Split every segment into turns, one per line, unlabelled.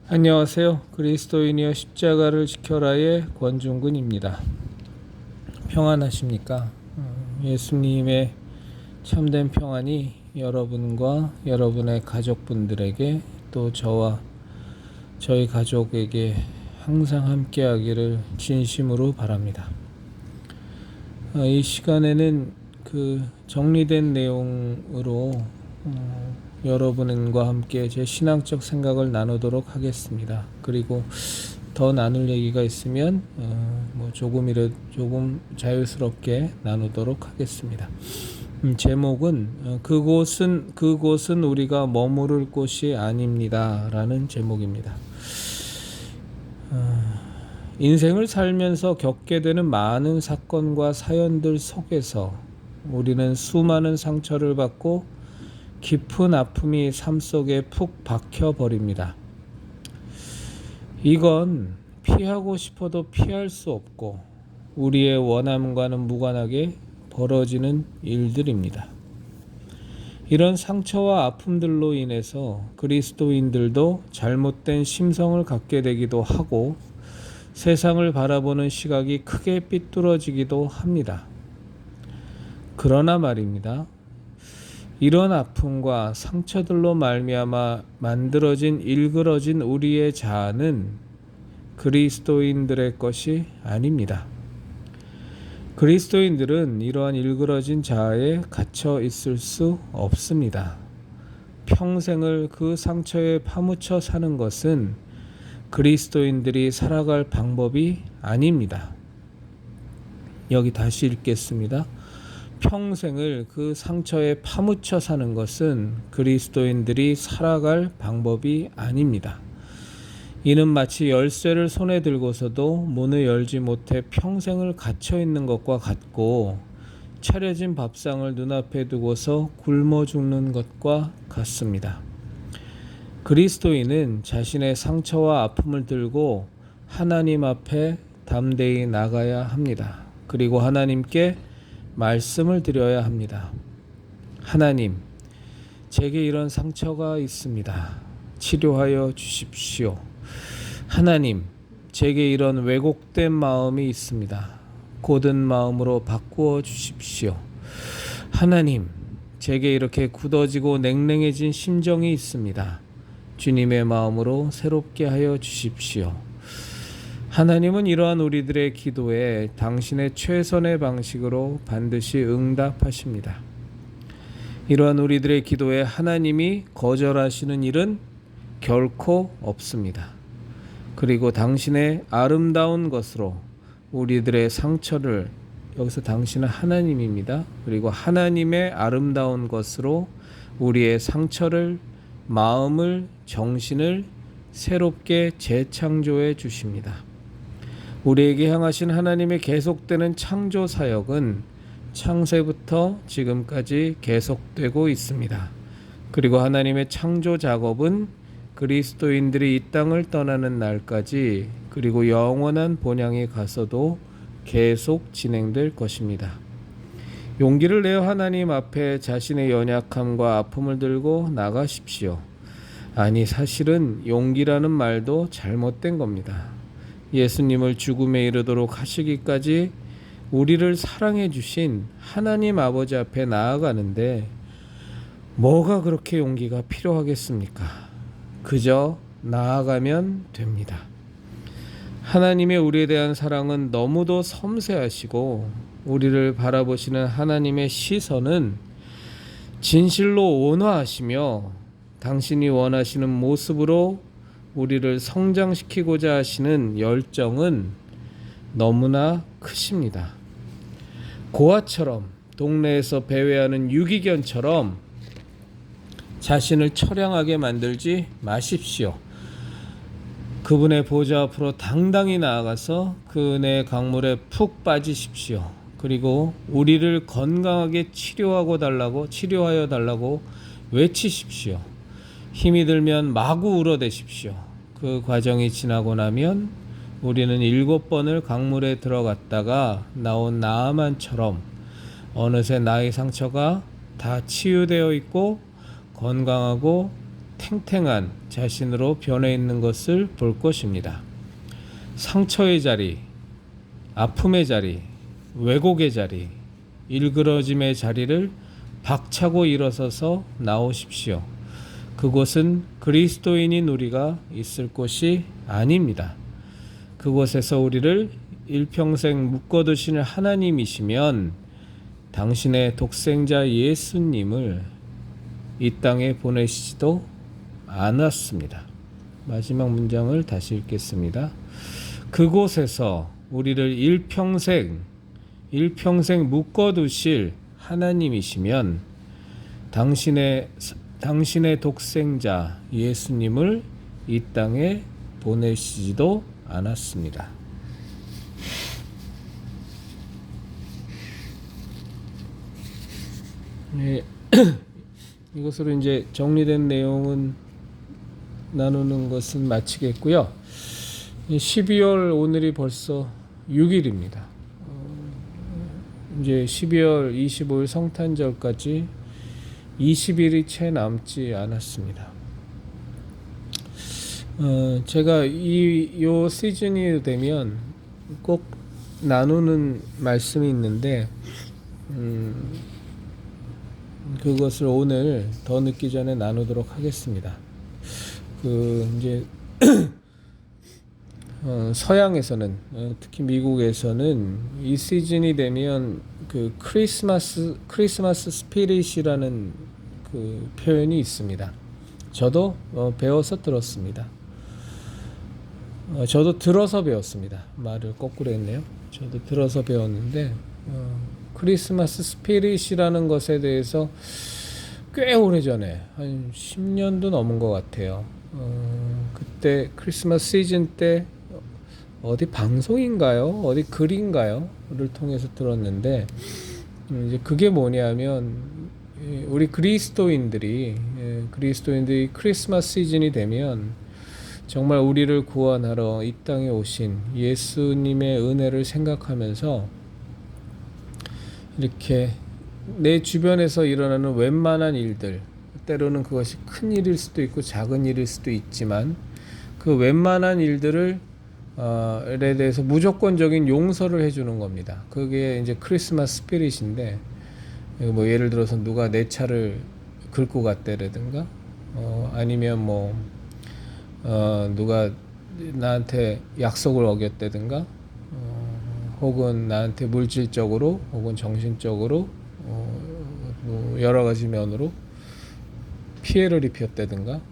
안녕하세요. 그리스도인이여 십자가를 지켜라의 권중근입니다. 평안하십니까? 예수님의 참된 평안이 여러분과 여러분의 가족분들에게 또 저와 저희 가족에게 항상 함께하기를 진심으로 바랍니다. 이 시간에는 정리된 내용으로 여러분과 함께 제 신앙적 생각을 나누도록 하겠습니다. 그리고 더 나눌 얘기가 있으면 조금 자유스럽게 나누도록 하겠습니다. 제목은 그곳은 우리가 머무를 곳이 아닙니다 라는 제목입니다. 인생을 살면서 겪게 되는 많은 사건과 사연들 속에서 우리는 수많은 상처를 받고 깊은 아픔이 삶 속에 푹 박혀버립니다. 이건 피하고 싶어도 피할 수 없고 우리의 원함과는 무관하게 벌어지는 일들입니다. 이런 상처와 아픔들로 인해서 그리스도인들도 잘못된 심성을 갖게 되기도 하고 세상을 바라보는 시각이 크게 삐뚤어지기도 합니다. 그러나 말입니다. 이런 아픔과 상처들로 말미암아 만들어진 일그러진 우리의 자아는 그리스도인들의 것이 아닙니다. 그리스도인들은 이러한 일그러진 자아에 갇혀 있을 수 없습니다. 평생을 그 상처에 파묻혀 사는 것은 그리스도인들이 살아갈 방법이 아닙니다. 여기 다시 읽겠습니다. 평생을 그 상처에 파묻혀 사는 것은 그리스도인들이 살아갈 방법이 아닙니다. 이는 마치 열쇠를 손에 들고서도 문을 열지 못해 평생을 갇혀 있는 것과 같고 차려진 밥상을 눈앞에 두고서 굶어 죽는 것과 같습니다. 그리스도인은 자신의 상처와 아픔을 들고 하나님 앞에 담대히 나가야 합니다. 그리고 하나님께 말씀을 드려야 합니다. 하나님, 제게 이런 상처가 있습니다. 치료하여 주십시오. 하나님, 제게 이런 왜곡된 마음이 있습니다. 곧은 마음으로 바꾸어 주십시오. 하나님, 제게 이렇게 굳어지고 냉랭해진 심정이 있습니다. 주님의 마음으로 새롭게 하여 주십시오. 하나님은 이러한 우리들의 기도에 당신의 최선의 방식으로 반드시 응답하십니다. 이러한 우리들의 기도에 하나님이 거절하시는 일은 결코 없습니다. 그리고 당신의 아름다운 것으로 우리들의 상처를, 여기서 당신은 하나님입니다. 그리고 하나님의 아름다운 것으로 우리의 상처를, 마음을, 정신을 새롭게 재창조해 주십니다. 우리에게 향하신 하나님의 계속되는 창조 사역은 창세부터 지금까지 계속되고 있습니다. 그리고 하나님의 창조 작업은 그리스도인들이 이 땅을 떠나는 날까지, 그리고 영원한 본향에 가서도 계속 진행될 것입니다. 용기를 내어 하나님 앞에 자신의 연약함과 아픔을 들고 나가십시오. 아니, 사실은 용기라는 말도 잘못된 겁니다. 예수님을 죽음에 이르도록 하시기까지 우리를 사랑해 주신 하나님 아버지 앞에 나아가는데 뭐가 그렇게 용기가 필요하겠습니까? 그저 나아가면 됩니다. 하나님의 우리에 대한 사랑은 너무도 섬세하시고 우리를 바라보시는 하나님의 시선은 진실로 온화하시며 당신이 원하시는 모습으로 우리를 성장시키고자 하시는 열정은 너무나 크십니다. 고아처럼, 동네에서 배회하는 유기견처럼 자신을 처량하게 만들지 마십시오. 그분의 보좌 앞으로 당당히 나아가서 그 은혜의 강물에 푹 빠지십시오. 그리고 우리를 건강하게 치료하여 달라고 외치십시오. 힘이 들면 마구 울어대십시오. 그 과정이 지나고 나면 우리는 7번을 강물에 들어갔다가 나온 나아만처럼 어느새 나의 상처가 다 치유되어 있고 건강하고 탱탱한 자신으로 변해 있는 것을 볼 것입니다. 상처의 자리, 아픔의 자리, 왜곡의 자리, 일그러짐의 자리를 박차고 일어서서 나오십시오. 그곳은 그리스도인인 우리가 있을 곳이 아닙니다. 그곳에서 우리를 일평생 묶어두시는 하나님이시면 당신의 독생자 예수님을 이 땅에 보내시지도 않았습니다. 마지막 문장을 다시 읽겠습니다. 그곳에서 우리를 일평생 묶어두실 하나님이시면 당신의 독생자 예수님을 이 땅에 보내시지도 않았습니다. 네, 이것으로 이제 정리된 내용은 나누는 것은 마치겠고요. 12월 오늘이 벌써 6일입니다. 이제 12월 25일 성탄절까지 20일이 채 남지 않았습니다. 제가 요 시즌이 되면 꼭 나누는 말씀이 있는데 그것을 오늘 더 늦기 전에 나누도록 하겠습니다. 이제 서양에서는 특히 미국에서는 이 시즌이 되면 그 크리스마스 스피릿이라는 그 표현이 있습니다. 저도 배워서 들었습니다. 저도 들어서 배웠습니다. 말을 거꾸로 했네요. 저도 들어서 배웠는데 크리스마스 스피릿이라는 것에 대해서 꽤 오래전에 한 10년도 넘은 것 같아요. 그때 크리스마스 시즌 때 어디 방송인가요? 어디 글인가요?를 통해서 들었는데 이제 그게 뭐냐면 우리 그리스도인들이 크리스마스 시즌이 되면 정말 우리를 구원하러 이 땅에 오신 예수님의 은혜를 생각하면서 이렇게 내 주변에서 일어나는 웬만한 일들, 때로는 그것이 큰 일일 수도 있고 작은 일일 수도 있지만 그 웬만한 일들을 에 대해서 무조건적인 용서를 해주는 겁니다. 그게 이제 크리스마스 스피릿인데, 뭐 예를 들어서 누가 내 차를 긁고 갔다라든가, 아니면 누가 나한테 약속을 어겼다든가, 혹은 나한테 물질적으로 혹은 정신적으로 뭐 여러 가지 면으로 피해를 입혔다든가,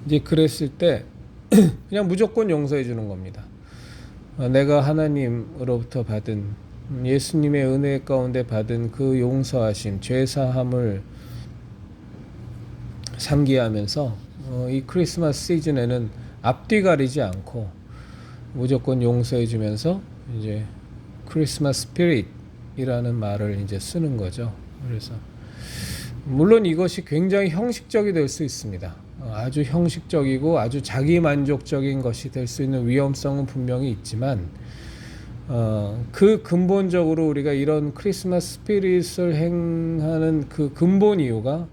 이제 그랬을 때 그냥 무조건 용서해 주는 겁니다. 내가 하나님으로부터 받은 예수님의 은혜 가운데 받은 그 용서하심, 죄사함을 상기하면서 이 크리스마스 시즌에는 앞뒤 가리지 않고 무조건 용서해 주면서 이제 크리스마스 스피릿이라는 말을 이제 쓰는 거죠. 그래서 물론 이것이 굉장히 형식적이 될 수 있습니다. 아주 형식적이고 아주 자기만족적인 것이 될 수 있는 위험성은 분명히 있지만 그 근본적으로 우리가 이런 크리스마스 스피릿을 행하는 그 근본 이유가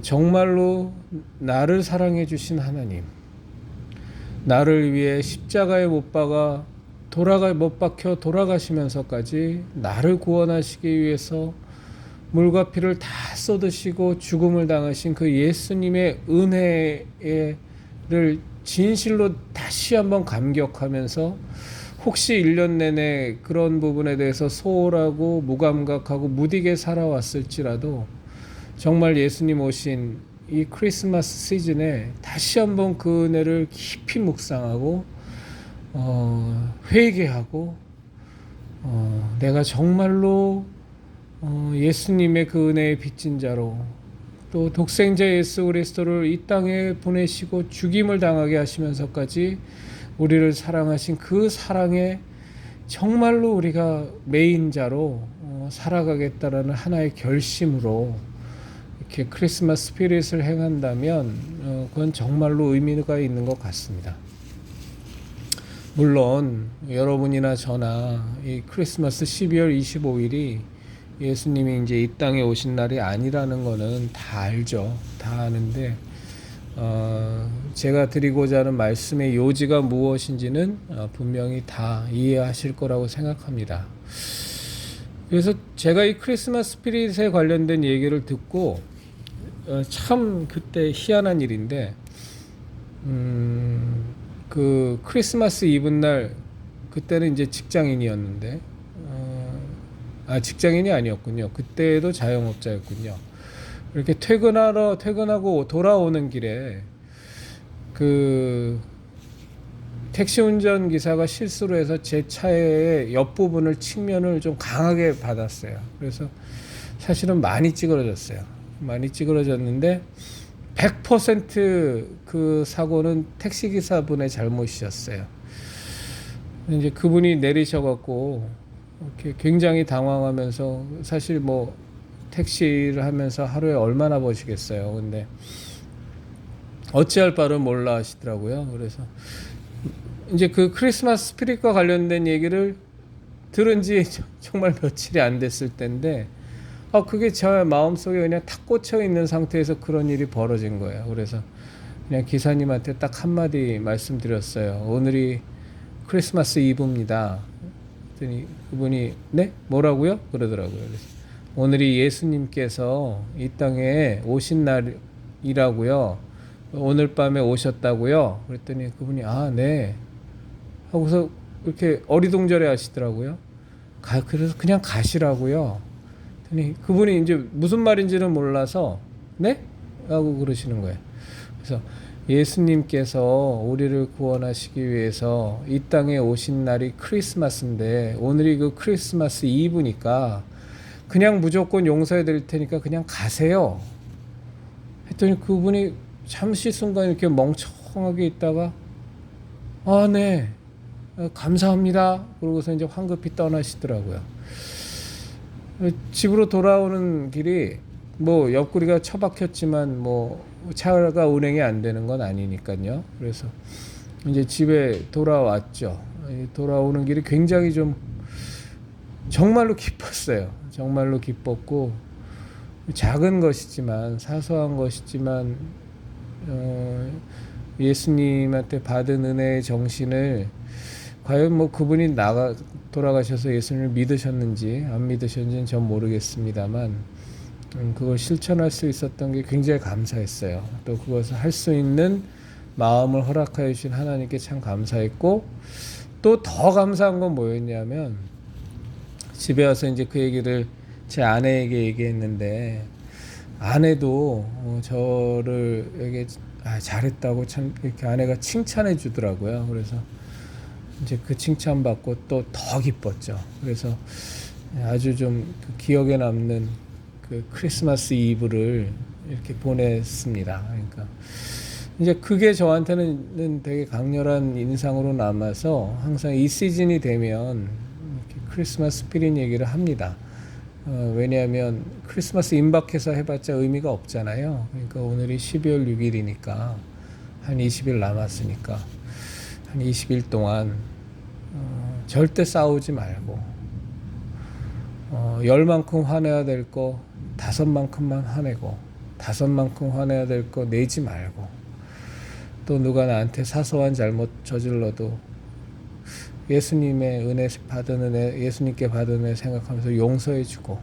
정말로 나를 사랑해 주신 하나님, 나를 위해 십자가에 못 박혀 돌아가시면서까지 나를 구원하시기 위해서 물과 피를 다 쏟으시고 죽음을 당하신 그 예수님의 은혜를 진실로 다시 한번 감격하면서 혹시 1년 내내 그런 부분에 대해서 소홀하고 무감각하고 무디게 살아왔을지라도 정말 예수님 오신 이 크리스마스 시즌에 다시 한번 그 은혜를 깊이 묵상하고 회개하고 내가 정말로 예수님의 그 은혜의 빚진 자로 또 독생자 예수 그리스도를 이 땅에 보내시고 죽임을 당하게 하시면서까지 우리를 사랑하신 그 사랑에 정말로 우리가 메인자로 살아가겠다라는 하나의 결심으로 이렇게 크리스마스 스피릿을 행한다면 그건 정말로 의미가 있는 것 같습니다. 물론 여러분이나 저나 이 크리스마스 12월 25일이 예수님이 이제 이 땅에 오신 날이 아니라는 거는 다 알죠. 다 아는데 제가 드리고자 하는 말씀의 요지가 무엇인지는 분명히 다 이해하실 거라고 생각합니다. 그래서 제가 이 크리스마스 스피릿에 관련된 얘기를 듣고 참 그때 희한한 일인데 그 크리스마스 이브 날 그때는 이제 직장인이었는데 직장인이 아니었군요. 그때도 자영업자였군요. 이렇게 퇴근하고 돌아오는 길에 그 택시 운전 기사가 실수로 해서 제 차의 옆부분을 측면을 좀 강하게 받았어요. 그래서 사실은 많이 찌그러졌어요. 많이 찌그러졌는데 100% 사고는 택시 기사분의 잘못이었어요. 이제 그분이 내리셔갖고 이렇게 굉장히 당황하면서 사실 뭐 택시를 하면서 하루에 얼마나 버시겠어요. 근데 어찌할 바를 몰라 하시더라고요. 그래서 이제 그 크리스마스 스피릿과 관련된 얘기를 들은 지 정말 며칠이 안 됐을 때인데 그게 제 마음속에 그냥 탁 꽂혀 있는 상태에서 그런 일이 벌어진 거예요. 그래서 그냥 기사님한테 딱 한마디 말씀드렸어요. 오늘이 크리스마스 이브입니다. 그랬더니 그분이 네? 뭐라고요? 그러더라고요. 그래서 오늘이 예수님께서 이 땅에 오신 날이라고요. 오늘 밤에 오셨다고요. 그랬더니 그분이 네 하고서 이렇게 어리둥절해 하시더라고요. 그래서 그냥 가시라고요. 그분이 이제 무슨 말인지는 몰라서 네? 하고 그러시는 거예요. 그래서 예수님께서 우리를 구원하시기 위해서 이 땅에 오신 날이 크리스마스인데 오늘이 그 크리스마스 이브니까 그냥 무조건 용서해 드릴 테니까 그냥 가세요. 했더니 그분이 잠시 순간 이렇게 멍청하게 있다가 네 감사합니다. 그러고서 이제 황급히 떠나시더라고요. 집으로 돌아오는 길이 뭐 옆구리가 처박혔지만 뭐 차가 운행이 안 되는 건 아니니까요. 그래서 이제 집에 돌아왔죠. 돌아오는 길이 굉장히 좀 정말로 기뻤어요. 정말로 기뻤고 작은 것이지만 사소한 것이지만 예수님한테 받은 은혜의 정신을 과연 뭐 그분이 돌아가셔서 예수님을 믿으셨는지 안 믿으셨는지는 전 모르겠습니다만 그걸 실천할 수 있었던 게 굉장히 감사했어요. 또 그것을 할 수 있는 마음을 허락하여 주신 하나님께 참 감사했고 또 더 감사한 건 뭐였냐면 집에 와서 이제 그 얘기를 제 아내에게 얘기했는데 아내도 저를 에게 잘했다고 참 이렇게 아내가 칭찬해 주더라고요. 그래서 이제 그 칭찬받고 또 더 기뻤죠. 그래서 아주 좀 기억에 남는 그 크리스마스 이브를 이렇게 보냈습니다. 그러니까 이제 그게 저한테는 되게 강렬한 인상으로 남아서 항상 이 시즌이 되면 이렇게 크리스마스 스피릿 얘기를 합니다. 왜냐하면 크리스마스 임박해서 해봤자 의미가 없잖아요. 그러니까 오늘이 12월 6일이니까 한 20일 남았으니까 한 20일 동안 절대 싸우지 말고 10만큼 화내야 될 거 5만큼만 화내고 5만큼 화내야 될 거 내지 말고 또 누가 나한테 사소한 잘못 저질러도 예수님의 은혜 받은 은혜 예수님께 받은 은혜 생각하면서 용서해주고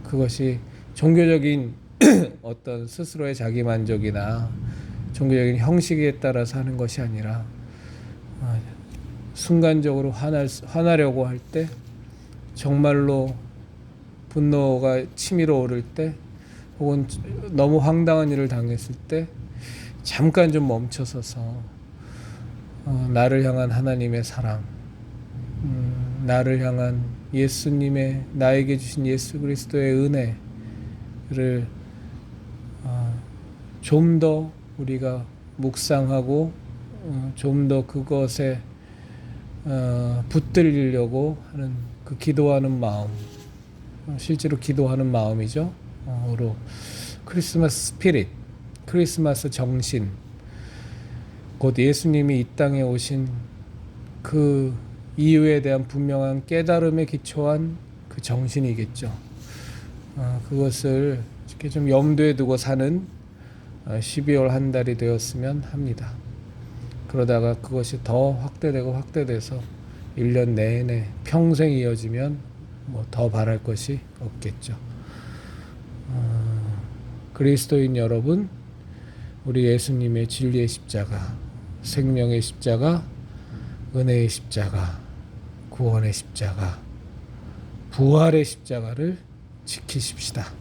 그것이 종교적인 어떤 스스로의 자기만족이나 종교적인 형식에 따라서 하는 것이 아니라 순간적으로 화나려고 할 때 정말로 분노가 치밀어 오를 때 혹은 너무 황당한 일을 당했을 때 잠깐 좀 멈춰서서 나를 향한 하나님의 사랑 나를 향한 예수님의 나에게 주신 예수 그리스도의 은혜를 좀 더 우리가 묵상하고 좀 더 그것에 붙들리려고 하는 그 기도하는 마음 실제로 기도하는 마음이죠. 으로 크리스마스 스피릿 크리스마스 정신 곧 예수님이 이 땅에 오신 그 이유에 대한 분명한 깨달음에 기초한 그 그 정신이겠죠. 그것을 이렇게 좀 염두에 두고 사는 12월 한 달이 되었으면 합니다. 그러다가 그것이 더 확대되고 확대돼서 1년 내내 평생 이어지면 뭐 더 바랄 것이 없겠죠. 그리스도인 여러분, 우리 예수님의 진리의 십자가, 생명의 십자가, 은혜의 십자가, 구원의 십자가, 부활의 십자가를 지키십시다.